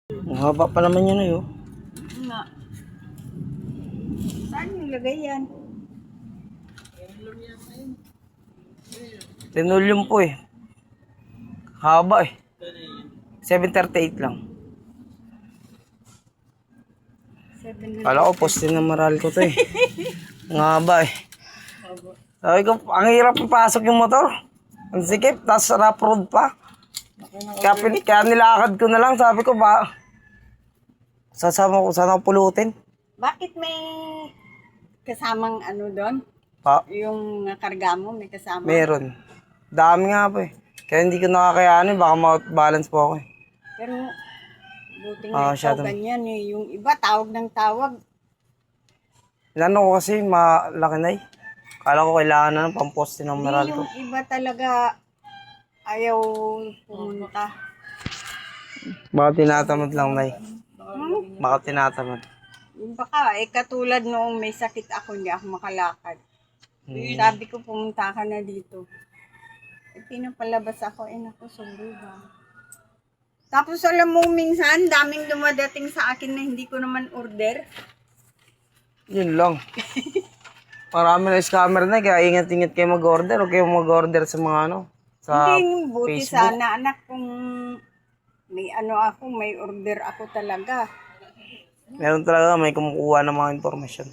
Ang haba pa naman yun eh. Oh. Nga. Saan nilagay yan? Linoleum po eh. Haba eh. 738 lang. Kala ko poste ng maral ko to eh. Ang haba eh. Sabi ko, ang hirap ipasok yung motor. Ang sikip, tapos rough road pa. Kaya nilakad ko na lang, sabi ko ba, sasama ko, sana ako pulutin. Bakit may kasamang ano doon? Pa, Yung karga mo, may kasama? meron. Dami nga po eh. Kaya hindi ko nakakayanin, baka ma-balance po ako eh. Pero buti nga ikaw ganyan eh. Yung iba tawag ng tawag. Inano ko kasi malaki na eh. Kala ko kailangan na ng pamposte ng maral ko. Yung iba talaga ayaw pumunta. Baka tinatamad lang na eh. Baka tinatamad. Yung baka katulad noong may sakit ako, hindi ako makalakad. Sabi ko pumunta ka na dito. Pinapalabas ako, naku, sorry ba. Tapos alam mo minsan, daming dumadating sa akin na hindi ko naman order. Yun lang. Marami na scammer na, kaya ingat-ingat kayo mag-order. Huwag kayo mag-order sa mga ano, sa Hindi, buti Facebook. sana anak kung may ano ako, may order ako talaga. Meron talaga, may kumukuha ng mga informasyon.